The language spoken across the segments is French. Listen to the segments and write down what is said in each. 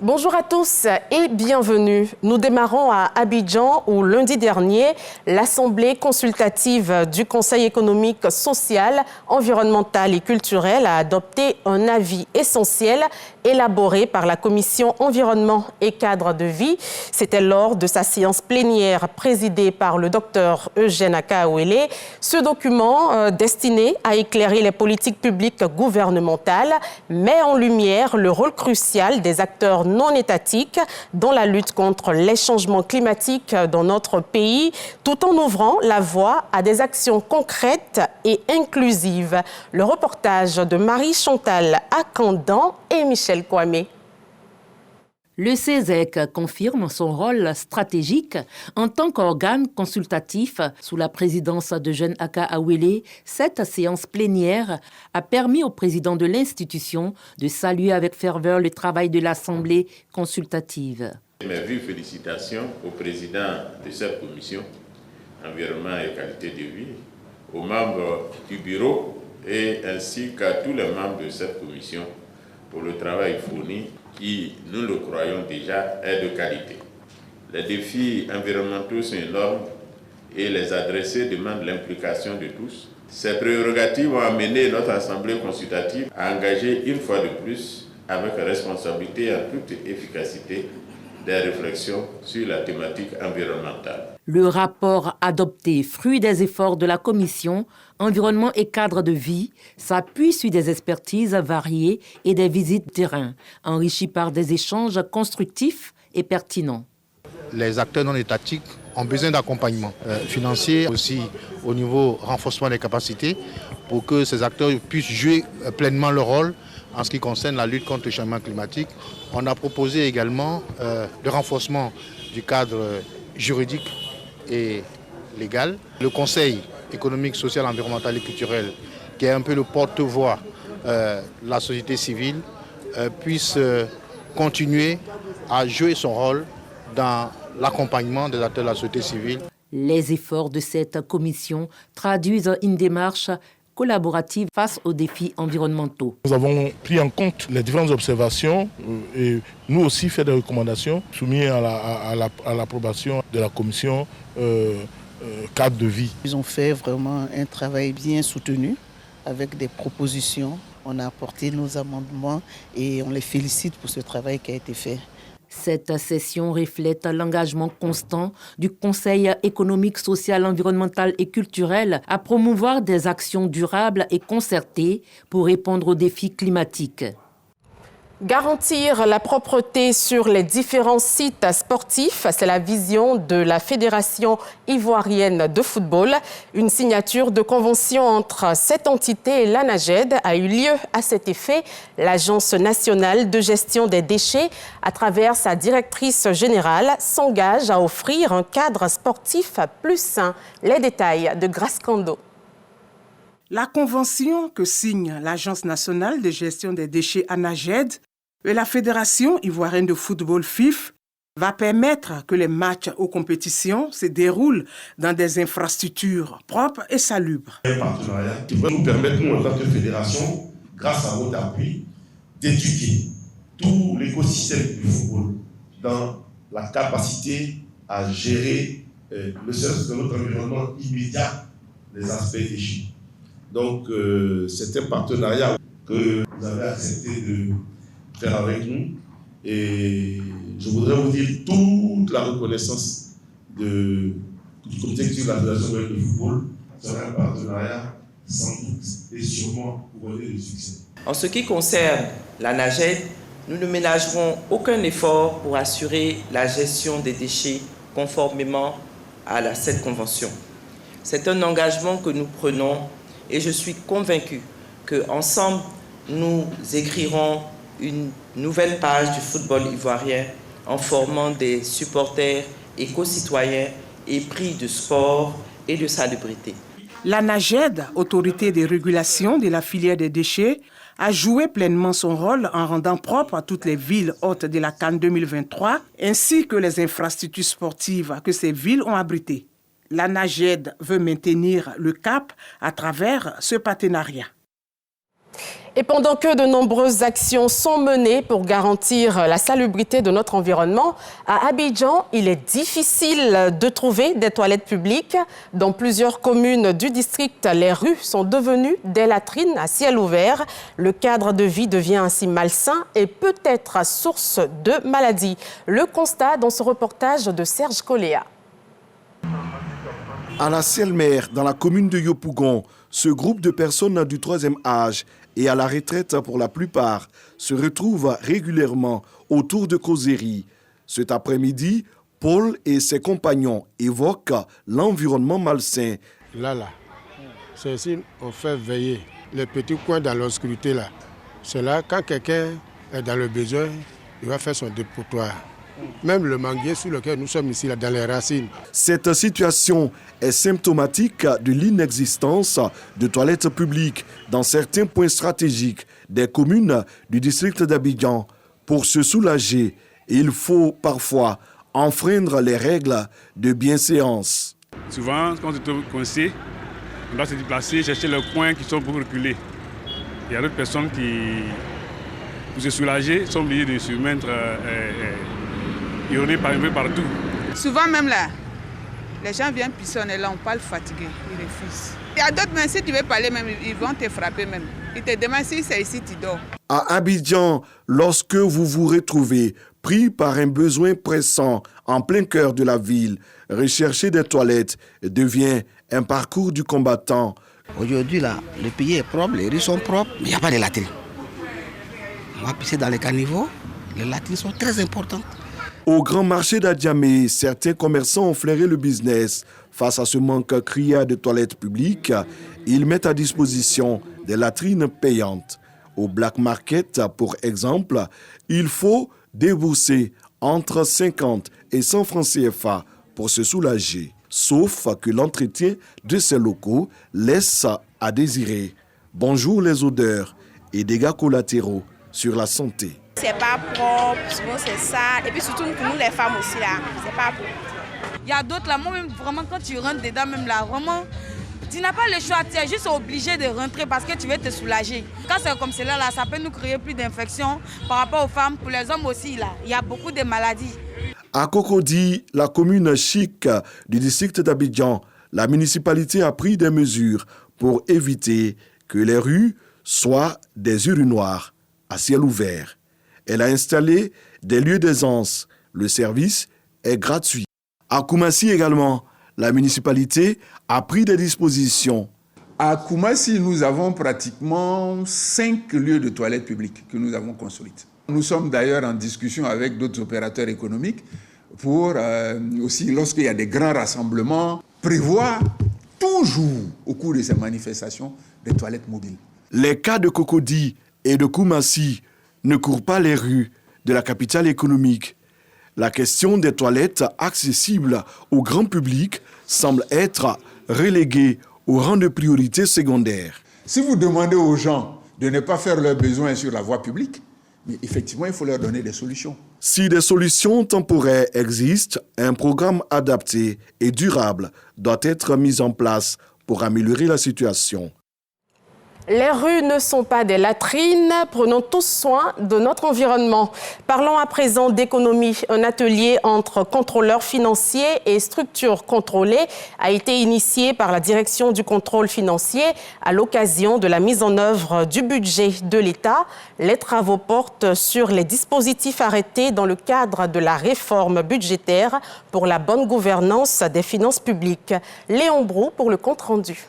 Bonjour à tous et bienvenue. Nous démarrons à Abidjan où lundi dernier, l'Assemblée consultative du Conseil économique, social, environnemental et culturel a adopté un avis essentiel élaboré par la Commission environnement et cadre de vie. C'était lors de sa séance plénière présidée par le docteur Eugène Akaouélé. Ce document, destiné à éclairer les politiques publiques gouvernementales, met en lumière le rôle crucial des acteurs non étatiques dans la lutte contre les changements climatiques dans notre pays, tout en ouvrant la voie à des actions concrètes et inclusives. Le reportage de Marie-Chantal Akandan et Michel Kwame. Le CESEC confirme son rôle stratégique en tant qu'organe consultatif sous la présidence de Eugène Akaouélé. Cette séance plénière a permis au président de l'institution de saluer avec ferveur le travail de l'Assemblée consultative. Mes vives félicitations au président de cette commission, environnement et qualité de vie, aux membres du bureau et ainsi qu'à tous les membres de cette commission pour le travail fourni qui, nous le croyons déjà, est de qualité. Les défis environnementaux sont énormes et les adresser demandent l'implication de tous. Ces prérogatives ont amené notre Assemblée consultative à engager une fois de plus, avec responsabilité et en toute efficacité, des réflexions sur la thématique environnementale. Le rapport adopté, fruit des efforts de la Commission Environnement et cadre de vie, s'appuie sur des expertises variées et des visites terrain, enrichies par des échanges constructifs et pertinents. Les acteurs non étatiques ont besoin d'accompagnement financier, aussi au niveau renforcement des capacités, pour que ces acteurs puissent jouer pleinement leur rôle en ce qui concerne la lutte contre le changement climatique. On a proposé également le renforcement du cadre juridique et légal. Le Conseil économique, social, environnemental et culturel, qui est un peu le porte-voix de la société civile, puisse continuer à jouer son rôle dans l'accompagnement des acteurs de la société civile. Les efforts de cette commission traduisent une démarche collaborative face aux défis environnementaux. Nous avons pris en compte les différentes observations et nous aussi fait des recommandations soumises à l'approbation de la commission cadre de vie. Ils ont fait vraiment un travail bien soutenu avec des propositions. On a apporté nos amendements et on les félicite pour ce travail qui a été fait. Cette session reflète l'engagement constant du Conseil économique, social, environnemental et culturel à promouvoir des actions durables et concertées pour répondre aux défis climatiques. Garantir la propreté sur les différents sites sportifs, c'est la vision de la Fédération ivoirienne de football. Une signature de convention entre cette entité et l'ANAGED a eu lieu à cet effet. L'Agence nationale de gestion des déchets, à travers sa directrice générale, s'engage à offrir un cadre sportif plus sain. Les détails de Grace Kando. La convention que signe l'Agence nationale de gestion des déchets ANAGED et la Fédération ivoirienne de football FIF va permettre que les matchs aux compétitions se déroulent dans des infrastructures propres et salubres. Un partenariat qui va nous permettre, nous, en tant que fédération, grâce à votre appui, d'éduquer tout l'écosystème du football dans la capacité à gérer, ne serait-ce que notre environnement immédiat, les aspects déchets. Donc, c'est un partenariat que vous avez accepté de faire avec nous. Et je voudrais vous dire toute la reconnaissance du comité exécutif de la Fédération de football. C'est un partenariat sans doute et sûrement pour donner du succès. En ce qui concerne l'ANAGED, nous ne ménagerons aucun effort pour assurer la gestion des déchets conformément à cette convention. C'est un engagement que nous prenons et je suis convaincu qu'ensemble, nous écrirons une nouvelle page du football ivoirien en formant des supporters éco-citoyens épris de sport et de salubrité. L'ANAGED, autorité de régulation de la filière des déchets, a joué pleinement son rôle en rendant propre toutes les villes hôtes de la CAN 2023 ainsi que les infrastructures sportives que ces villes ont abritées. L'ANAGED veut maintenir le cap à travers ce partenariat. Et pendant que de nombreuses actions sont menées pour garantir la salubrité de notre environnement, à Abidjan, il est difficile de trouver des toilettes publiques. Dans plusieurs communes du district, les rues sont devenues des latrines à ciel ouvert. Le cadre de vie devient ainsi malsain et peut être source de maladies. Le constat dans ce reportage de Serge Coléa. À la Ciel-Mer, dans la commune de Yopougon, ce groupe de personnes du 3e âge et à la retraite pour la plupart se retrouvent régulièrement autour de causeries. Cet après-midi, Paul et ses compagnons évoquent l'environnement malsain. Là, c'est ici on fait veiller les petits coins dans l'obscurité là. C'est là, quand quelqu'un est dans le besoin, il va faire son dépotoir. Même le manguier sur lequel nous sommes ici, là, dans les racines. Cette situation est symptomatique de l'inexistence de toilettes publiques dans certains points stratégiques des communes du district d'Abidjan. Pour se soulager, il faut parfois enfreindre les règles de bienséance. Souvent, quand on se trouve coincé, on doit se déplacer, chercher les coins qui sont pour reculer. Il y a d'autres personnes qui, pour se soulager, sont obligées de se mettre uriner un peu partout. Souvent même là, les gens viennent pissonner là, on parle fatigué, ils refusent. Il y a d'autres, mais si tu veux parler même, ils vont te frapper même. Ils te demandent si c'est ici, tu dors. À Abidjan, lorsque vous vous retrouvez pris par un besoin pressant en plein cœur de la ville, rechercher des toilettes devient un parcours du combattant. Aujourd'hui, là, le pays est propre, les rues sont propres, mais il n'y a pas de latrines. On va pisser dans les caniveaux, les latrines sont très importantes. Au grand marché d'Adjamé, certains commerçants ont flairé le business. Face à ce manque criant de toilettes publiques, ils mettent à disposition des latrines payantes. Au Black Market, pour exemple, il faut débourser entre 50 et 100 francs CFA pour se soulager. Sauf que l'entretien de ces locaux laisse à désirer. Bonjour les odeurs et dégâts collatéraux sur la santé. C'est pas propre, souvent c'est ça. Et puis surtout pour nous les femmes aussi là, c'est pas propre. Il y a d'autres là, moi-même vraiment quand tu rentres dedans même là, vraiment, tu n'as pas le choix, tu es juste obligé de rentrer parce que tu veux te soulager. Quand c'est comme cela là, ça peut nous créer plus d'infections par rapport aux femmes. Pour les hommes aussi là, il y a beaucoup de maladies. À Cocody, la commune chic du district d'Abidjan, la municipalité a pris des mesures pour éviter que les rues soient des urinoirs à ciel ouvert. Elle a installé des lieux d'aisance. Le service est gratuit. À Koumassi également, la municipalité a pris des dispositions. À Koumassi, nous avons pratiquement 5 lieux de toilettes publiques que nous avons construits. Nous sommes d'ailleurs en discussion avec d'autres opérateurs économiques pour aussi, lorsqu'il y a des grands rassemblements, prévoir toujours au cours de ces manifestations des toilettes mobiles. Les cas de Cocody et de Koumassi ne courent pas les rues de la capitale économique. La question des toilettes accessibles au grand public semble être reléguée au rang de priorité secondaire. Si vous demandez aux gens de ne pas faire leurs besoins sur la voie publique, mais effectivement, il faut leur donner des solutions. Si des solutions temporaires existent, un programme adapté et durable doit être mis en place pour améliorer la situation. Les rues ne sont pas des latrines. Prenons tous soin de notre environnement. Parlons à présent d'économie. Un atelier entre contrôleurs financiers et structures contrôlées a été initié par la direction du contrôle financier à l'occasion de la mise en œuvre du budget de l'État. Les travaux portent sur les dispositifs arrêtés dans le cadre de la réforme budgétaire pour la bonne gouvernance des finances publiques. Léon Brou pour le compte-rendu.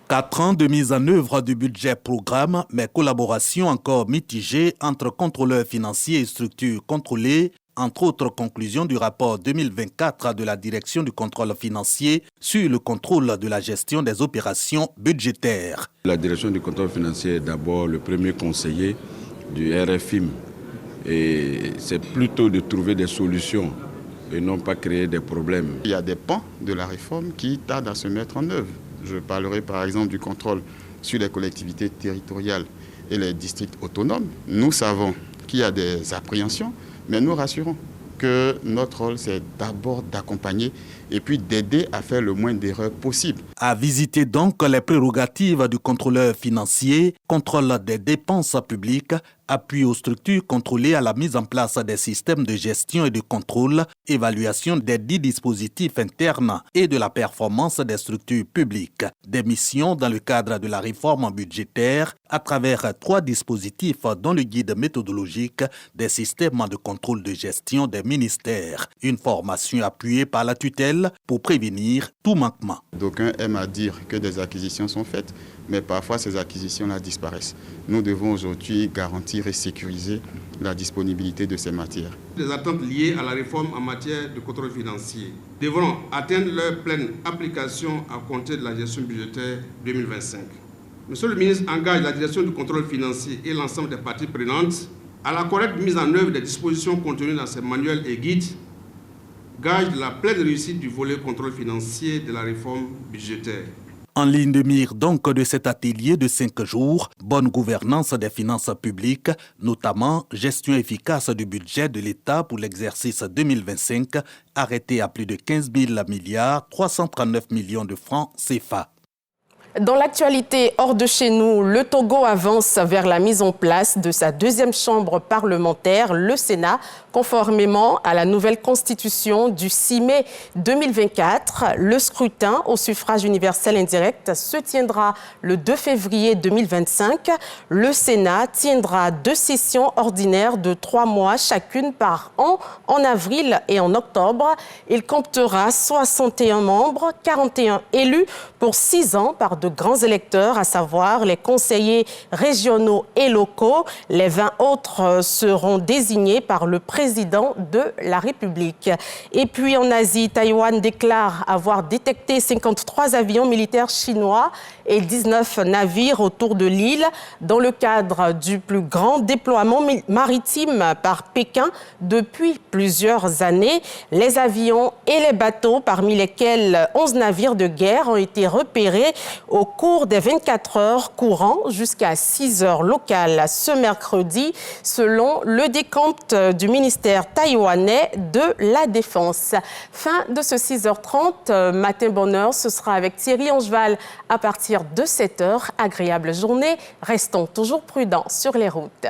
4 ans de mise en œuvre du budget programme, mais collaboration encore mitigée entre contrôleurs financiers et structures contrôlées, entre autres conclusions du rapport 2024 de la direction du contrôle financier sur le contrôle de la gestion des opérations budgétaires. La direction du contrôle financier est d'abord le premier conseiller du RFIM et c'est plutôt de trouver des solutions et non pas créer des problèmes. Il y a des pans de la réforme qui tardent à se mettre en œuvre. Je parlerai par exemple du contrôle sur les collectivités territoriales et les districts autonomes. Nous savons qu'il y a des appréhensions, mais nous rassurons. que notre rôle, c'est d'abord d'accompagner et puis d'aider à faire le moins d'erreurs possible. À visiter donc les prérogatives du contrôleur financier, contrôle des dépenses publiques, appui aux structures contrôlées à la mise en place des systèmes de gestion et de contrôle, évaluation des 10 dispositifs internes et de la performance des structures publiques. Des missions dans le cadre de la réforme budgétaire à travers 3 dispositifs dont le guide méthodologique des systèmes de contrôle de gestion des ministères. Une formation appuyée par la tutelle pour prévenir tout manquement. D'aucuns aiment à dire que des acquisitions sont faites, mais parfois ces acquisitions-là disparaissent. Nous devons aujourd'hui garantir et sécuriser la disponibilité de ces matières. Les attentes liées à la réforme en matière de contrôle financier devront atteindre leur pleine application à compter de la gestion budgétaire 2025. Monsieur le ministre engage la direction du contrôle financier et l'ensemble des parties prenantes à la correcte mise en œuvre des dispositions contenues dans ces manuels et guides, gage de la pleine réussite du volet contrôle financier de la réforme budgétaire. En ligne de mire donc de cet atelier de 5 jours, bonne gouvernance des finances publiques, notamment gestion efficace du budget de l'État pour l'exercice 2025, arrêté à plus de 15 000 milliards 339 millions de francs CFA. Dans l'actualité hors de chez nous, le Togo avance vers la mise en place de sa 2e chambre parlementaire, le Sénat, conformément à la nouvelle constitution du 6 mai 2024. Le scrutin au suffrage universel indirect se tiendra le 2 février 2025. Le Sénat tiendra 2 sessions ordinaires de 3 mois chacune par an, en avril et en octobre. Il comptera 61 membres, 41 élus pour 6 ans par de grands électeurs, à savoir les conseillers régionaux et locaux. Les 20 autres seront désignés par le président de la République. Et puis en Asie, Taïwan déclare avoir détecté 53 avions militaires chinois et 19 navires autour de l'île dans le cadre du plus grand déploiement maritime par Pékin depuis plusieurs années. Les avions et les bateaux, parmi lesquels 11 navires de guerre, ont été repérés au cours des 24 heures courant jusqu'à 6 heures locales ce mercredi, selon le décompte du ministère taïwanais de la Défense. Fin de ce 6h30, Matin Bonheur, ce sera avec Thierry Angeval à partir de 7h. Agréable journée, restons toujours prudents sur les routes.